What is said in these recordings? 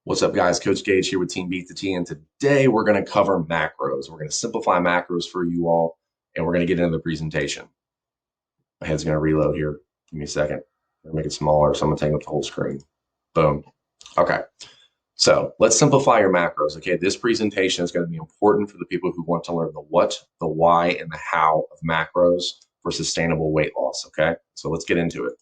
What's up, guys? Coach Gage here with Team Beat the T, and today we're going to cover macros. We're going to simplify macros for you all, and we're going to get into the presentation. My head's going to reload here. Give me a second. I'm going to make it smaller, so I'm going to take up the whole screen. Boom. Okay. So let's simplify your macros. Okay. This presentation is going to be important for the people who want to learn the what, the why, and the how of macros for sustainable weight loss. Okay. So let's get into it.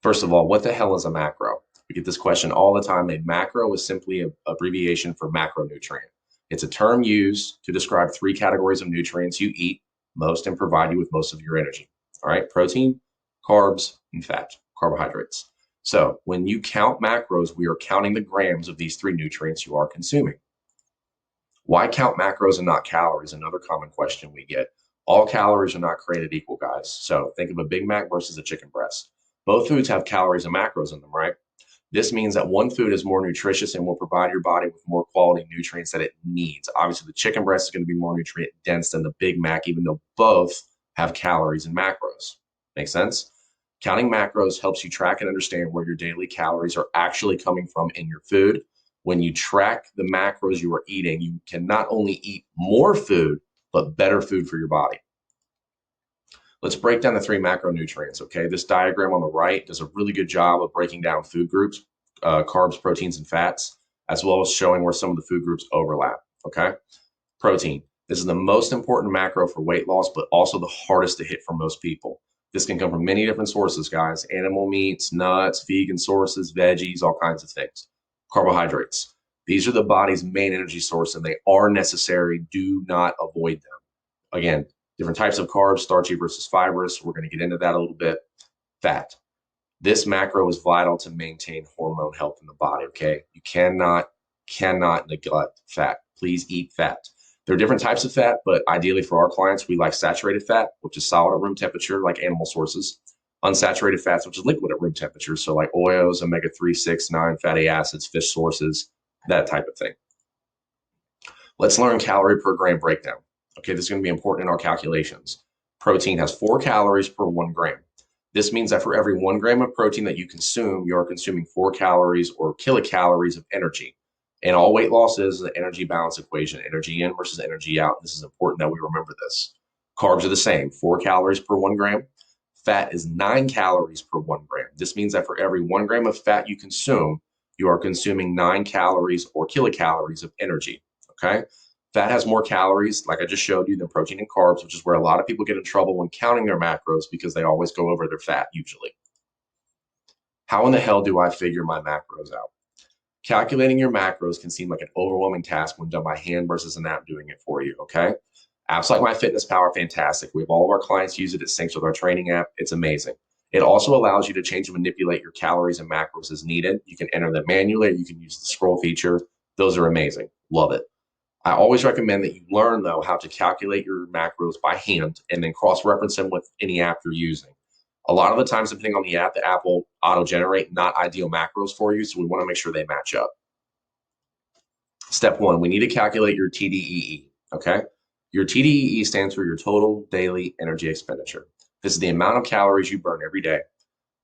First of all, what the hell is a macro? We get this question all the time. A macro is simply an abbreviation for macronutrient. It's a term used to describe three categories of nutrients you eat most and provide you with most of your energy. All right, protein, carbs, and fat, carbohydrates. So when you count macros, we are counting the grams of these three nutrients you are consuming. Why count macros and not calories? Another common question we get. All calories are not created equal, guys. So think of a Big Mac versus a chicken breast. Both foods have calories and macros in them, right? This means that one food is more nutritious and will provide your body with more quality nutrients that it needs. Obviously, the chicken breast is going to be more nutrient dense than the Big Mac, even though both have calories and macros. Make sense? Counting macros helps you track and understand where your daily calories are actually coming from in your food. When you track the macros you are eating, you can not only eat more food, but better food for your body. Let's break down the three macronutrients, okay? This diagram on the right does a really good job of breaking down food groups, carbs, proteins, and fats, as well as showing where some of the food groups overlap, okay? Protein. This is the most important macro for weight loss, but also the hardest to hit for most people. This can come from many different sources, guys. Animal meats, nuts, vegan sources, veggies, all kinds of things. Carbohydrates. These are the body's main energy source, and they are necessary. Do not avoid them. Again, different types of carbs, starchy versus fibrous. We're going to get into that a little bit. Fat. This macro is vital to maintain hormone health in the body, okay? You cannot neglect fat. Please eat fat. There are different types of fat, but ideally for our clients, we like saturated fat, which is solid at room temperature, like animal sources. Unsaturated fats, which is liquid at room temperature, so like oils, omega-3, 6, 9, fatty acids, fish sources, that type of thing. Let's learn calorie per gram breakdown. Okay, this is going to be important in our calculations. Protein has 4 calories per 1 gram. This means that for every 1 gram of protein that you consume, you are consuming 4 calories or kilocalories of energy. And all weight loss is an energy balance equation, energy in versus energy out. This is important that we remember this. Carbs are the same, 4 calories per 1 gram. Fat is 9 calories per 1 gram. This means that for every 1 gram of fat you consume, you are consuming 9 calories or kilocalories of energy, okay? Fat has more calories, like I just showed you, than protein and carbs, which is where a lot of people get in trouble when counting their macros because they always go over their fat usually. How in the hell do I figure my macros out? Calculating your macros can seem like an overwhelming task when done by hand versus an app doing it for you, okay? Apps like MyFitnessPal are fantastic. We have all of our clients use it. It syncs with our training app. It's amazing. It also allows you to change and manipulate your calories and macros as needed. You can enter them manually, or you can use the scroll feature. Those are amazing. Love it. I always recommend that you learn, though, how to calculate your macros by hand and then cross-reference them with any app you're using. A lot of the times, depending on the app will auto-generate not ideal macros for you, so we want to make sure they match up. Step 1, we need to calculate your TDEE, okay? Your TDEE stands for your total daily energy expenditure. This is the amount of calories you burn every day.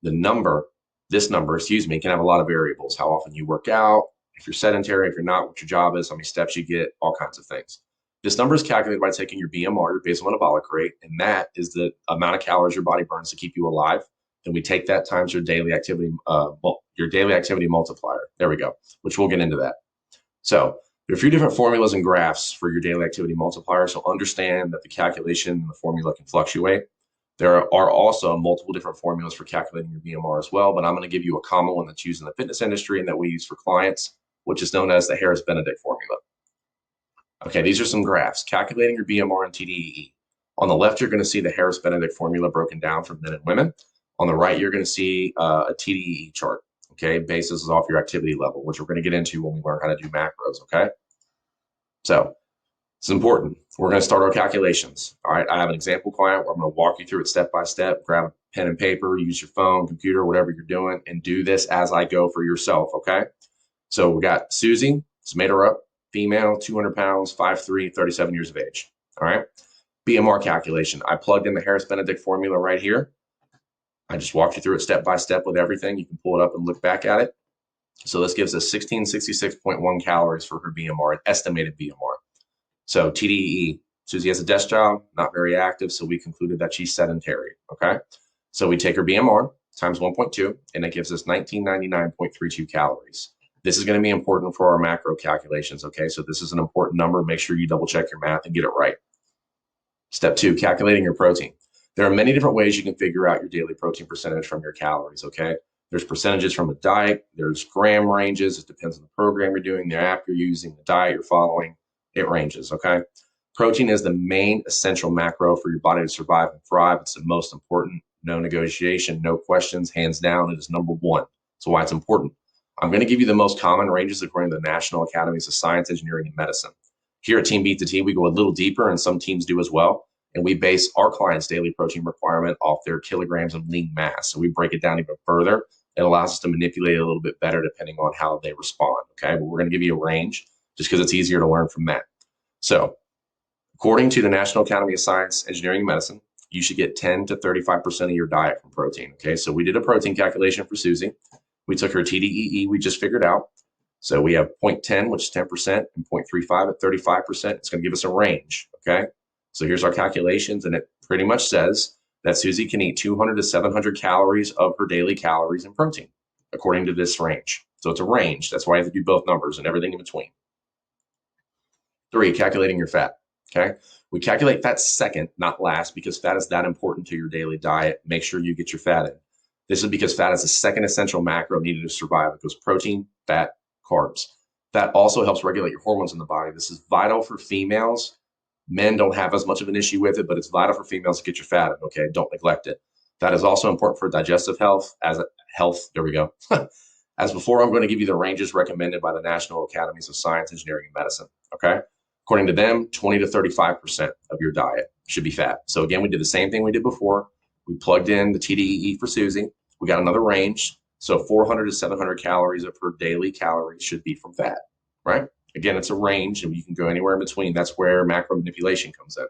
This number, can have a lot of variables. How often you work out, if you're sedentary, if you're not, what your job is, how many steps you get, all kinds of things. This number is calculated by taking your BMR, your basal metabolic rate, and that is the amount of calories your body burns to keep you alive. And we take that times your daily activity multiplier. There we go, which we'll get into that. So there are a few different formulas and graphs for your daily activity multiplier. So understand that the calculation and the formula can fluctuate. There are also multiple different formulas for calculating your BMR as well, but I'm going to give you a common one that's used in the fitness industry and that we use for clients, which is known as the Harris-Benedict formula. Okay, these are some graphs calculating your BMR and TDEE. On the left, you're going to see the Harris-Benedict formula broken down for men and women. On the right, you're going to see a TDEE chart. Okay, basis is off your activity level, which we're going to get into when we learn how to do macros. Okay, so it's important. We're going to start our calculations. All right, I have an example client where I'm going to walk you through it step by step. Grab a pen and paper, use your phone, computer, whatever you're doing, and do this as I go for yourself. Okay, so we got Susie. Let's made her up. Female, 200 pounds, 5'3", 37 years of age. All right. BMR calculation. I plugged in the Harris-Benedict formula right here. I just walked you through it step by step with everything. You can pull it up and look back at it. So this gives us 1666.1 calories for her BMR, an estimated BMR. So TDEE, Susie has a desk job, not very active, so we concluded that she's sedentary, okay? So we take her BMR times 1.2, and it gives us 1999.32 calories. This is going to be important for our macro calculations, okay? So this is an important number. Make sure you double check your math and get it right. Step 2, calculating your protein. There are many different ways you can figure out your daily protein percentage from your calories, okay? There's percentages from a diet, there's gram ranges, it depends on the program you're doing, the app you're using, the diet you're following, it ranges, okay? Protein is the main essential macro for your body to survive and thrive. It's the most important, no negotiation, no questions, hands down, it is number one. So why it's important. I'm going to give you the most common ranges according to the National Academies of Science, Engineering, and Medicine. Here at Team Beat the T, we go a little deeper, and some teams do as well. And we base our clients' daily protein requirement off their kilograms of lean mass. So we break it down even further. It allows us to manipulate it a little bit better depending on how they respond, okay? But we're going to give you a range just because it's easier to learn from that. So according to the National Academy of Science, Engineering, and Medicine, you should get 10 to 35% of your diet from protein, okay? So we did a protein calculation for Susie. We took her TDEE, we just figured out. So we have 0.10, which is 10%, and 0.35 at 35%. It's going to give us a range, okay? So here's our calculations, and it pretty much says that Susie can eat 200 to 700 calories of her daily calories in protein, according to this range. So it's a range. That's why you have to do both numbers and everything in between. 3, calculating your fat, okay? We calculate fat second, not last, because fat is that important to your daily diet. Make sure you get your fat in. This is because fat is the second essential macro needed to survive. It goes protein, fat, carbs. Fat also helps regulate your hormones in the body. This is vital for females. Men don't have as much of an issue with it, but it's vital for females to get your fat in, okay? Don't neglect it. That is also important for digestive health. There we go. As before, I'm going to give you the ranges recommended by the National Academies of Science, Engineering, and Medicine, okay? According to them, 20 to 35% of your diet should be fat. So again, we did the same thing we did before. We plugged in the TDEE for Susie. We got another range. So 400 to 700 calories of her daily calories should be from fat, right? Again, it's a range, and you can go anywhere in between. That's where macro manipulation comes in.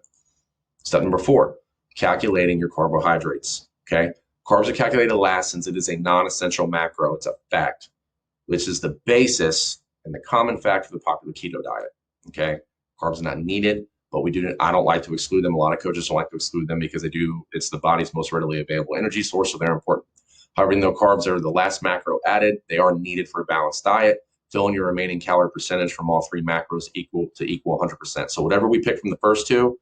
Step number 4, calculating your carbohydrates, okay? Carbs are calculated last since it is a non-essential macro. It's a fact, which is the basis and the common fact for the popular keto diet, okay? Carbs are not needed, but I don't like to exclude them. A lot of coaches don't like to exclude them because it's the body's most readily available energy source, so they're important. However, even though carbs are the last macro added, they are needed for a balanced diet. Fill in your remaining calorie percentage from all 3 macros equal 100%. So whatever we pick from the first 2,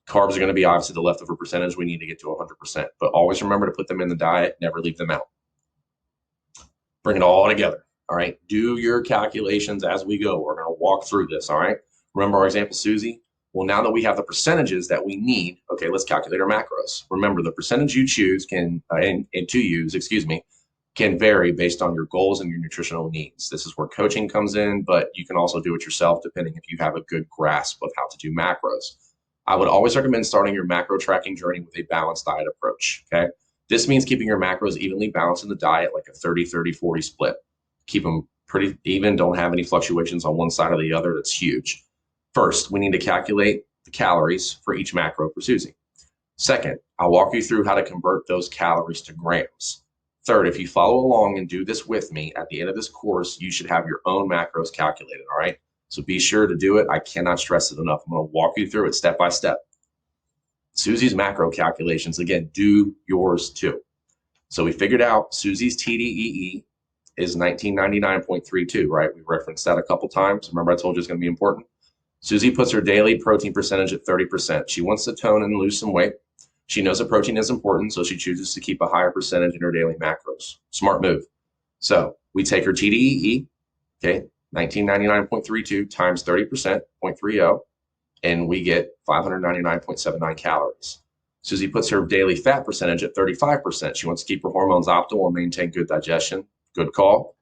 carbs are going to be obviously the leftover percentage we need to get to 100%. But always remember to put them in the diet, never leave them out. Bring it all together, all right? Do your calculations as we go. We're going to walk through this, all right? Remember our example, Susie? Well, now that we have the percentages that we need, okay, let's calculate our macros. Remember, the percentage you choose can vary based on your goals and your nutritional needs. This is where coaching comes in, but you can also do it yourself depending if you have a good grasp of how to do macros. I would always recommend starting your macro tracking journey with a balanced diet approach, okay? This means keeping your macros evenly balanced in the diet, like a 30-30-40 split. Keep them pretty even, don't have any fluctuations on one side or the other. That's huge. First, we need to calculate the calories for each macro for Susie. Second, I'll walk you through how to convert those calories to grams. Third, if you follow along and do this with me, at the end of this course, you should have your own macros calculated, all right? So be sure to do it. I cannot stress it enough. I'm going to walk you through it step by step. Susie's macro calculations, again, do yours too. So we figured out Susie's TDEE is 1999.32, right? We referenced that a couple times. Remember I told you it's going to be important? Susie puts her daily protein percentage at 30%. She wants to tone and lose some weight. She knows that protein is important, so she chooses to keep a higher percentage in her daily macros. Smart move. So we take her TDEE, okay, 1999.32 times 30%, 0.30, and we get 599.79 calories. Susie puts her daily fat percentage at 35%. She wants to keep her hormones optimal and maintain good digestion. Good call.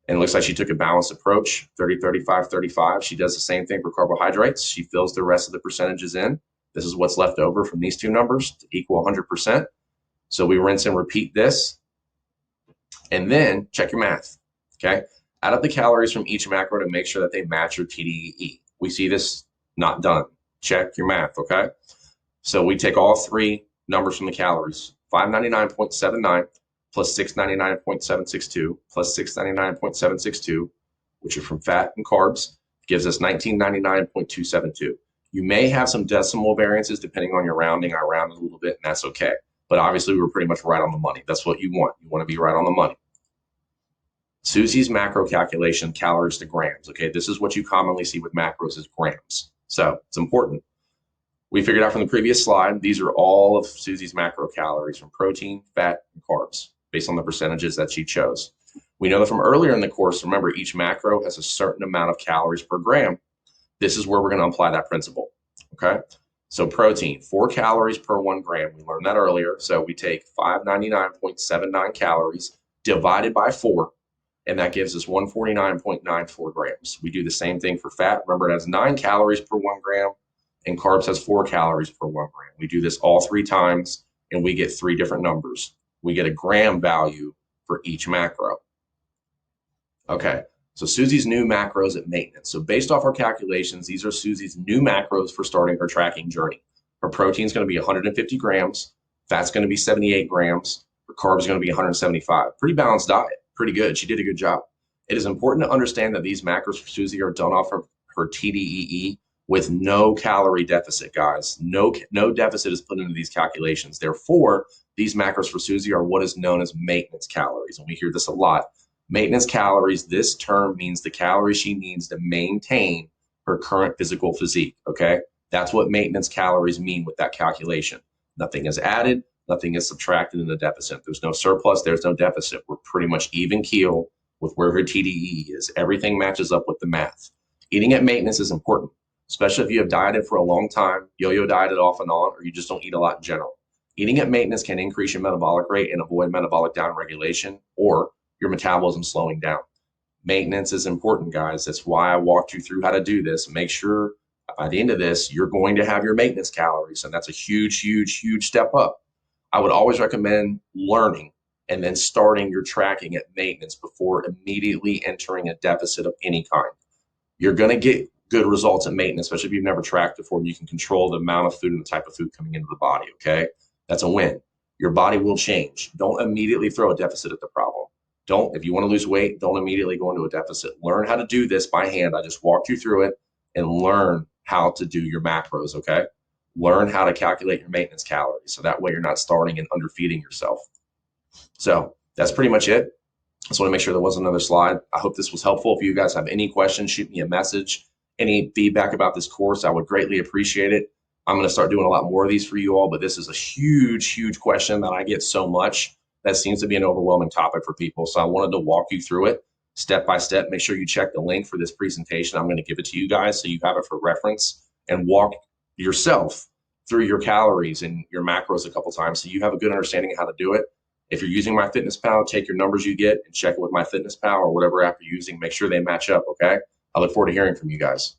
And it looks like she took a balanced approach, 30, 35, 35. She does the same thing for carbohydrates. She fills the rest of the percentages in. This is what's left over from these 2 numbers to equal 100%. So we rinse and repeat this. And then check your math, okay? Add up the calories from each macro to make sure that they match your TDEE. We see this not done. Check your math, okay? So we take all 3 numbers from the calories, 599.79 plus 699.762 plus 699.762, which are from fat and carbs, gives us 1999.272. You may have some decimal variances depending on your rounding. I rounded a little bit, and that's okay. But obviously, we were pretty much right on the money. That's what you want. You want to be right on the money. Susie's macro calculation, calories to grams. Okay, this is what you commonly see with macros is grams. So it's important. We figured out from the previous slide, these are all of Susie's macro calories from protein, fat, and carbs based on the percentages that she chose. We know that from earlier in the course, remember, each macro has a certain amount of calories per gram. This is where we're going to apply that principle, okay? So protein, 4 calories per 1 gram. We learned that earlier. So we take 599.79 calories divided by 4, and that gives us 149.94 grams. We do the same thing for fat. Remember, it has 9 calories per 1 gram, and carbs has 4 calories per 1 gram. We do this all 3 times, and we get 3 different numbers. We get a gram value for each macro. Okay, so Susie's new macros at maintenance. So based off our calculations, these are Susie's new macros for starting her tracking journey. Her protein is going to be 150 grams, fat's going to be 78 grams, her carbs are going to be 175. Pretty balanced diet, pretty good. She did a good job. It is important to understand that these macros for Susie are done off of her TDEE with no calorie deficit, guys. No deficit is put into these calculations. Therefore, these macros for Susie are what is known as maintenance calories, and we hear this a lot. Maintenance calories, this term means the calories she needs to maintain her current physical physique, okay? That's what maintenance calories mean with that calculation. Nothing is added, nothing is subtracted in the deficit. There's no surplus, there's no deficit. We're pretty much even keel with where her TDEE is. Everything matches up with the math. Eating at maintenance is important, especially if you have dieted for a long time, yo-yo dieted off and on, or you just don't eat a lot in general. Eating at maintenance can increase your metabolic rate and avoid metabolic downregulation or your metabolism slowing down. Maintenance is important, guys. That's why I walked you through how to do this. Make sure by the end of this, you're going to have your maintenance calories, and that's a huge, huge, huge step up. I would always recommend learning and then starting your tracking at maintenance before immediately entering a deficit of any kind. You're going to get good results at maintenance, especially if you've never tracked before, and you can control the amount of food and the type of food coming into the body, okay? That's a win. Your body will change. Don't immediately throw a deficit at the problem. If you want to lose weight, don't immediately go into a deficit. Learn how to do this by hand. I just walked you through it, and learn how to do your macros, okay? Learn how to calculate your maintenance calories, so that way you're not starting and underfeeding yourself. So that's pretty much it. I just want to make sure there wasn't another slide. I hope this was helpful. If you guys have any questions, shoot me a message. Any feedback about this course, I would greatly appreciate it. I'm going to start doing a lot more of these for you all, but this is a huge, huge question that I get so much. That seems to be an overwhelming topic for people. So I wanted to walk you through it step by step. Make sure you check the link for this presentation. I'm going to give it to you guys so you have it for reference, and walk yourself through your calories and your macros a couple times so you have a good understanding of how to do it. If you're using MyFitnessPal, take your numbers you get and check it with MyFitnessPal or whatever app you're using. Make sure they match up, okay? I look forward to hearing from you guys.